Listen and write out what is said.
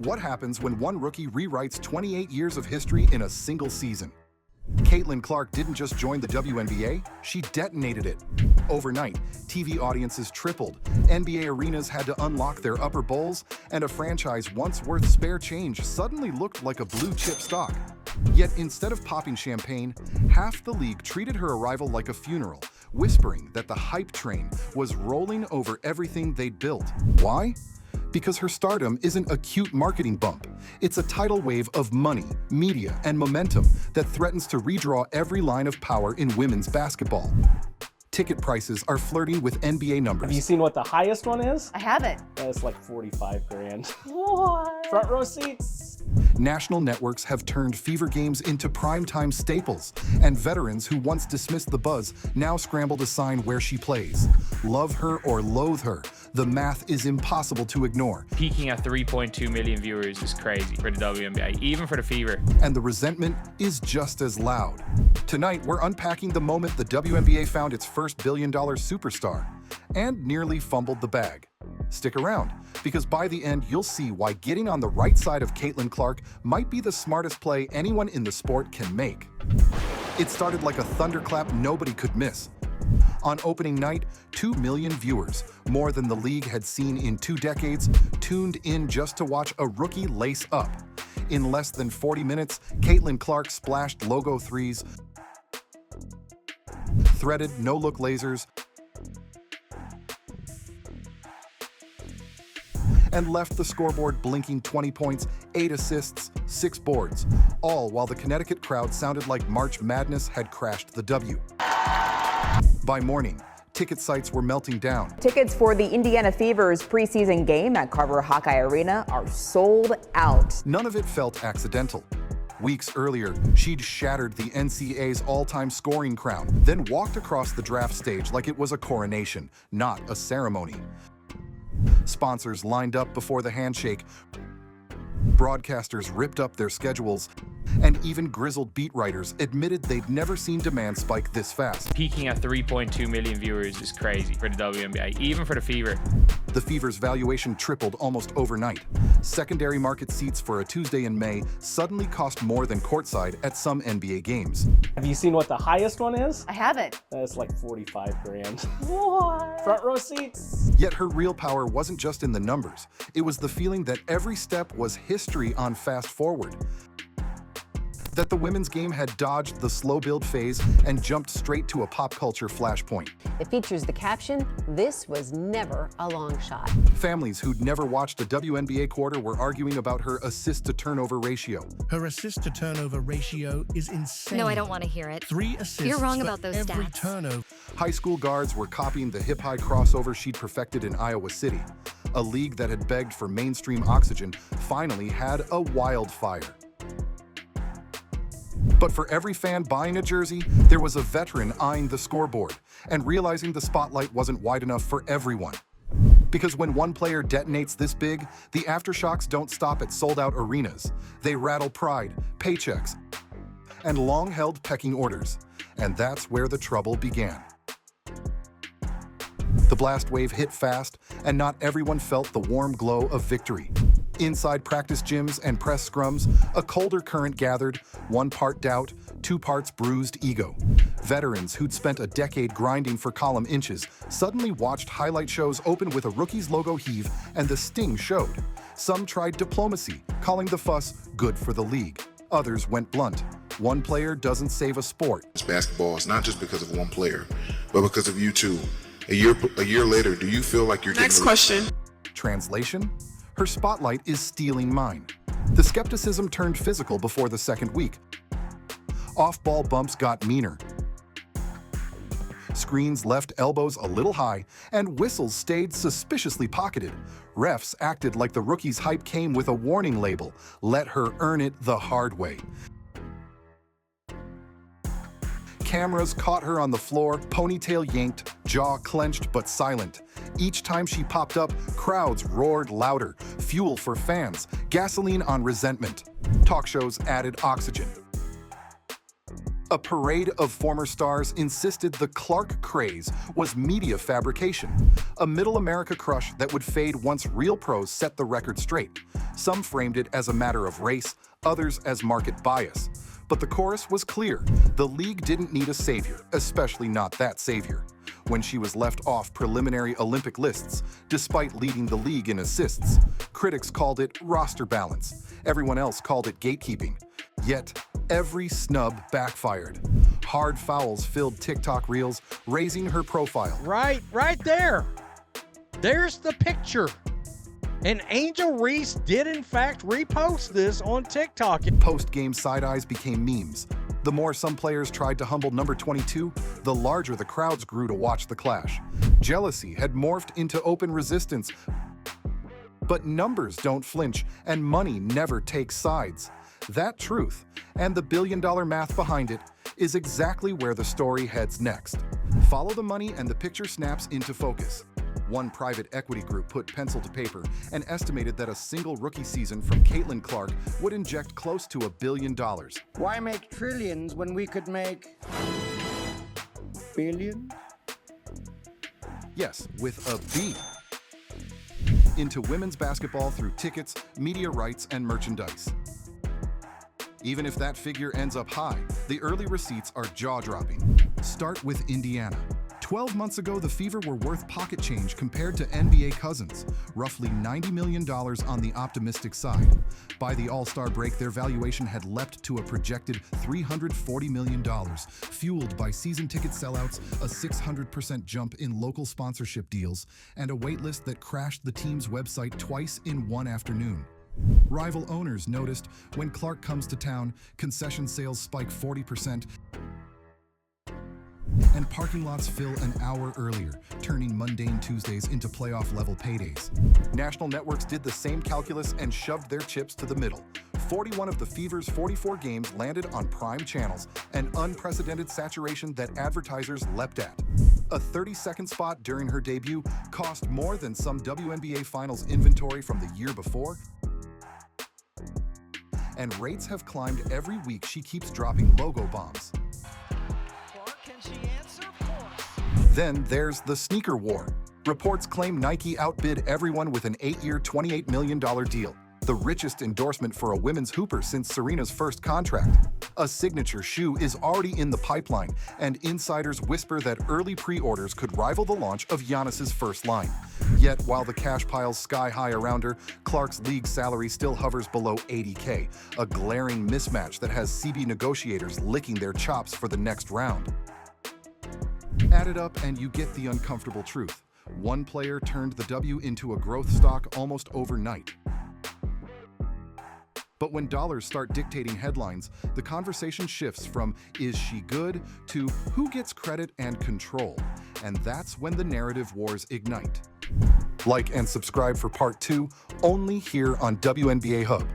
What happens when one rookie rewrites 28 years of history in a single season? Caitlin Clark didn't just join the WNBA, she detonated it. Overnight, TV audiences tripled, NBA arenas had to unlock their upper bowls, and a franchise once worth spare change suddenly looked like a blue-chip stock. Yet instead of popping champagne, half the league treated her arrival like a funeral, whispering that the hype train was rolling over everything they'd built. Why? Because her stardom isn't a cute marketing bump. It's a tidal wave of money, media, and momentum that threatens to redraw every line of power in women's basketball. Ticket prices are flirting with NBA numbers. Have you seen what the highest one is? I haven't. It's like 45 grand. What? Front row seats. National networks have turned Fever games into primetime staples, and veterans who once dismissed the buzz now scramble to sign where she plays. Love her or loathe her, the math is impossible to ignore. Peaking at 3.2 million viewers is crazy for the WNBA, even for the Fever. And the resentment is just as loud. Tonight, we're unpacking the moment the WNBA found its first billion-dollar superstar and nearly fumbled the bag. Stick around, because by the end, you'll see why getting on the right side of Caitlin Clark might be the smartest play anyone in the sport can make. It started like a thunderclap nobody could miss. On opening night, 2 million viewers, more than the league had seen in 2 decades, tuned in just to watch a rookie lace up. In less than 40 minutes, Caitlin Clark splashed logo threes, threaded no-look lasers, and left the scoreboard blinking 20 points, 8 assists, 6 boards, all while the Connecticut crowd sounded like March Madness had crashed the W. By morning, ticket sites were melting down. Tickets for the Indiana Fever's preseason game at Carver Hawkeye Arena are sold out. None of it felt accidental. Weeks earlier, she'd shattered the NCAA's all-time scoring crown, then walked across the draft stage like it was a coronation, not a ceremony. Sponsors lined up before the handshake, broadcasters ripped up their schedules, and even grizzled beat writers admitted they'd never seen demand spike this fast. Peaking at 3.2 million viewers is crazy for the WNBA, even for the Fever. The Fever's valuation tripled almost overnight. Secondary market seats for a Tuesday in May suddenly cost more than courtside at some NBA games. Have you seen what the highest one is? I haven't. It's like 45 grand. What? Front row seats. Yet her real power wasn't just in the numbers. It was the feeling that every step was history on fast forward. That the women's game had dodged the slow build phase and jumped straight to a pop culture flashpoint. It features the caption, "This was never a long shot." Families who'd never watched a WNBA quarter were arguing about her assist-to-turnover ratio. Her assist-to-turnover ratio is insane. No, I don't want to hear it. 3 assists You're wrong for about those every stats. turnover. High school guards were copying the hip-high crossover she'd perfected in Iowa City. A league that had begged for mainstream oxygen finally had a wildfire. But for every fan buying a jersey, there was a veteran eyeing the scoreboard and realizing the spotlight wasn't wide enough for everyone. Because when one player detonates this big, the aftershocks don't stop at sold-out arenas. They rattle pride, paychecks, and long-held pecking orders. And that's where the trouble began. The blast wave hit fast, and not everyone felt the warm glow of victory. Inside practice gyms and press scrums, a colder current gathered, 1 part doubt, 2 parts bruised ego. Veterans who'd spent a decade grinding for column inches suddenly watched highlight shows open with a rookie's logo heave, and the sting showed. Some tried diplomacy, calling the fuss good for the league. Others went blunt. One player doesn't save a sport. Basketball is not just because of one player, but because of you two. A year later, do you feel like you're Next getting... question. Translation? Her spotlight is stealing mine. The skepticism turned physical before the second week. Off-ball bumps got meaner. Screens left elbows a little high, and whistles stayed suspiciously pocketed. Refs acted like the rookie's hype came with a warning label. Let her earn it the hard way. Cameras caught her on the floor, ponytail yanked, jaw clenched but silent. Each time she popped up, crowds roared louder, fuel for fans, gasoline on resentment. Talk shows added oxygen. A parade of former stars insisted the Clark craze was media fabrication, a middle America crush that would fade once real pros set the record straight. Some framed it as a matter of race, others as market bias. But the chorus was clear. The league didn't need a savior, especially not that savior. When she was left off preliminary Olympic lists, despite leading the league in assists, critics called it roster balance. Everyone else called it gatekeeping. Yet, every snub backfired. Hard fouls filled TikTok reels, raising her profile. Right there. There's the picture. And Angel Reese did in fact repost this on TikTok. Post-game side-eyes became memes. The more some players tried to humble number 22, the larger the crowds grew to watch the clash. Jealousy had morphed into open resistance. But numbers don't flinch, and money never takes sides. That truth, and the billion-dollar math behind it, is exactly where the story heads next. Follow the money and the picture snaps into focus. One private equity group put pencil to paper and estimated that a single rookie season from Caitlin Clark would inject close to $1 billion. Why make trillions when we could make billions? Yes, with a B. Into women's basketball through tickets, media rights, and merchandise. Even if that figure ends up high, the early receipts are jaw-dropping. Start with Indiana. 12 months ago, the Fever were worth pocket change compared to NBA cousins, roughly $90 million on the optimistic side. By the All-Star break, their valuation had leapt to a projected $340 million, fueled by season ticket sellouts, a 600% jump in local sponsorship deals, and a waitlist that crashed the team's website twice in one afternoon. Rival owners noticed when Clark comes to town, concession sales spike 40%, and parking lots fill an hour earlier, turning mundane Tuesdays into playoff-level paydays. National networks did the same calculus and shoved their chips to the middle. 41 of the Fever's 44 games landed on prime channels, an unprecedented saturation that advertisers leapt at. A 30-second spot during her debut cost more than some WNBA Finals inventory from the year before, and rates have climbed every week she keeps dropping logo bombs. Then there's the sneaker war. Reports claim Nike outbid everyone with an 8-year, $28 million deal, the richest endorsement for a women's hooper since Serena's first contract. A signature shoe is already in the pipeline, and insiders whisper that early pre-orders could rival the launch of Giannis's first line. Yet, while the cash piles sky high around her, Clark's league salary still hovers below $80K, a glaring mismatch that has CB negotiators licking their chops for the next round. Add it up and you get the uncomfortable truth. One player turned the W into a growth stock almost overnight. But when dollars start dictating headlines, the conversation shifts from "is she good" to "who gets credit and control?" And that's when the narrative wars ignite. Like and subscribe for part 2, only here on WNBA Hub.